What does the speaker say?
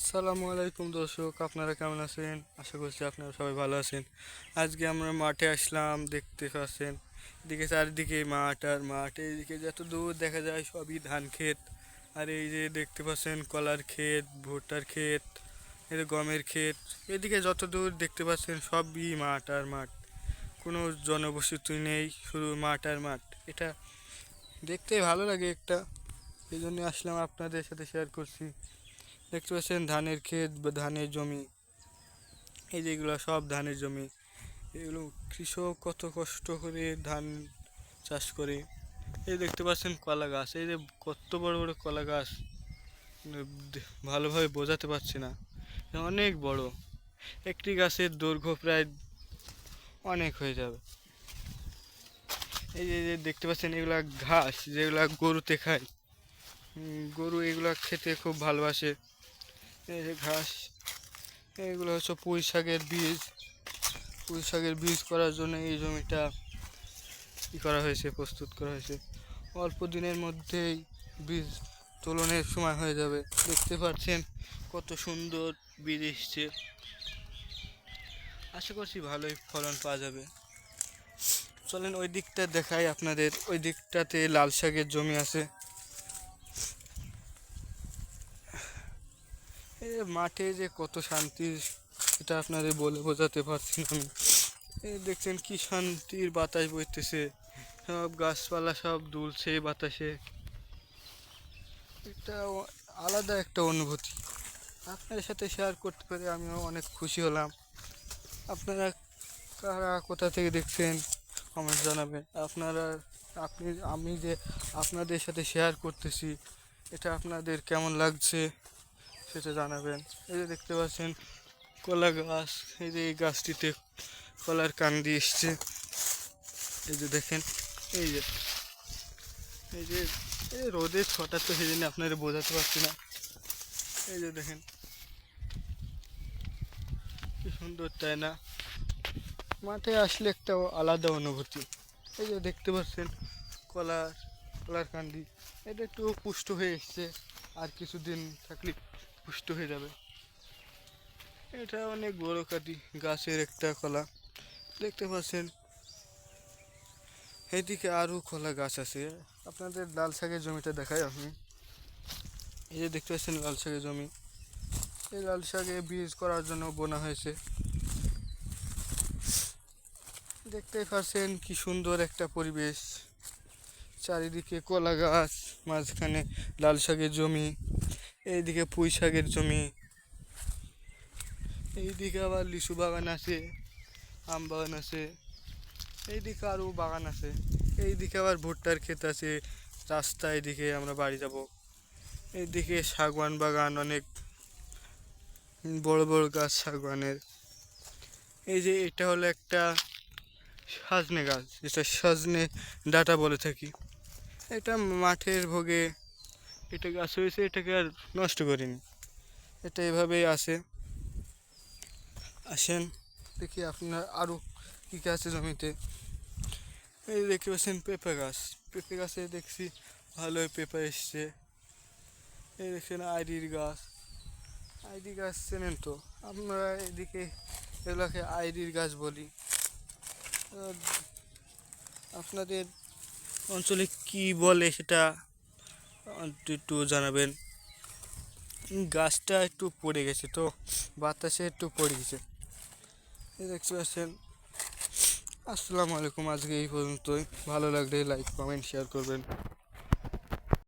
আসসালামু আলাইকুম দর্শক, আপনারা কেমন আছেন? আশা করছি আপনারা সবাই ভালো আছেন। আজকে আমরা মাঠে আসলাম, দেখতে পাচ্ছেন এদিকে চারিদিকে মাঠ আর মাঠ, এইদিকে যত দূর দেখা যায় সবই ধান ক্ষেত। আর এই যে দেখতে পাচ্ছেন কলার ক্ষেত, ভুট্টার ক্ষেত, এই যে গমের ক্ষেত। এদিকে যত দূর দেখতে পাচ্ছেন সবই মাঠ আর মাঠ, কোনো জনবসতি নেই, শুধু মাঠ আর মাঠ। এটা দেখতে ভালো লাগে একটা, এই জন্য আসলাম আপনাদের সাথে শেয়ার করছি। দেখতে পাচ্ছেন ধানের ক্ষেত বা ধানের জমি, এই যেগুলো সব ধানের জমি। এগুলো কৃষক কত কষ্ট করে ধান চাষ করে। এই দেখতে পাচ্ছেন কলা গাছ, এই যে কত বড় বড় কলা গাছ, ভালোভাবে বোঝাতে পারছি না, অনেক বড়। একটি গাছের দৈর্ঘ্য প্রায় অনেক হয়ে যাবে। এই যে দেখতে পাচ্ছেন এগুলা ঘাস, যেগুলা গরুতে খায়। গরু এগুলা খেতে খুব ভালোবাসে। এই যে ঘাস, এগুলো হচ্ছে পুঁই শাকের বীজ। পুঁই শাকের বীজ করার জন্য এই জমিটা করা হয়েছে, প্রস্তুত করা হয়েছে। অল্প দিনের মধ্যেই বীজ তোলনের সময় হয়ে যাবে। দেখতে পাচ্ছেন কত সুন্দর বীজ এসছে। আশা করছি ভালোই ফলন পাওয়া যাবে। চলেন ওই দিকটা দেখাই আপনাদের। ওই দিকটাতে লাল শাকের জমি আছে। এই মাঠে যে কত শান্তি, এটা আপনাদের বলে বোঝাতে পারছি না আমি। এই দেখছেন কি শান্তির বাতাস বইতেছে, সব গাছপালা সব দুলছে বাতাসে। এটা আলাদা একটা অনুভূতি, আপনাদের সাথে শেয়ার করতে পেরে আমিও অনেক খুশি হলাম। আপনারা কারা কোথা থেকে দেখছেন কমেন্ট জানাবেন। আপনারা আমি যে আপনাদের সাথে শেয়ার করতেছি, এটা আপনাদের কেমন লাগছে সেটা জানাবেন। এই যে দেখতে পাচ্ছেন কলা গাছ, এই যে এই গাছটিতে কলার কান্দি এসছে। এই যে দেখেন, এই যে এই যে এই রোদের ছটা, তো সেই জন্য আপনারা বোঝাতে পারছি না। এই যে দেখেন কি সুন্দর, তাই না? মাঠে আসলে একটা আলাদা অনুভূতি। এই যে দেখতে পাচ্ছেন কলার কলার কান্দি, এটা একটু পুষ্ট হয়ে এসছে, আর কিছুদিন থাকলে পুষ্ট হয়ে যাবে। এটা অনেক বড় কাটি গাছের একটা কলা, দেখতে পাচ্ছেন। এইদিকে আরও কলা গাছ আছে। আপনাদের লাল শাকের জমিটা দেখাই আমি। এই যে দেখতে পাচ্ছেন লাল শাকের জমি, এই লাল শাকে বীজ করার জন্য বোনা হয়েছে। দেখতেই পাচ্ছেন কি সুন্দর একটা পরিবেশ, চারিদিকে কলা গাছ, মাঝখানে লাল শাকের জমি, এইদিকে পুঁই শাকের জমি, এইদিকে আবার লিচু বাগান আছে, আম বাগান আছে, এইদিকে আরও বাগান আছে। এইদিকে আবার ভুট্টার ক্ষেত আছে, রাস্তা এদিকে আমরা বাড়ি যাব। এইদিকে শাগুয়ান বাগান, অনেক বড় বড় গাছ শাগুয়ানের। এই যে এটা হলো একটা সজনে গাছ, যেটা সজনে ডাঁটা বলে থাকি। এটা মাঠের ভোগে এটা গাছ হয়েছে, এটাকে আর নষ্ট করিনি, এটা এভাবেই আছে। আসেন দেখি আপনার আরও কী কী আছে জমিতে। এই দেখতে পাচ্ছেন পেঁপে গাছ, পেঁপে গাছে দেখছি ভালোই পেঁপে এসছে। এই দেখছেন আইডির গাছ, আইডি গাছ চেনেন তো আপনারা, এদিকে এগুলোকে আইডির গাছ বলি। আপনাদের অঞ্চলে কি বলে সেটা একটু জানাবেন। গাছটা একটু পড়ে গেছে তো, বাতাসে একটু পড়ে গেছে। এই দেখতে পাচ্ছেন। আসসালামু আলাইকুম, আজকে এই পর্যন্তই। ভালো লাগলে লাইক কমেন্ট শেয়ার করবেন।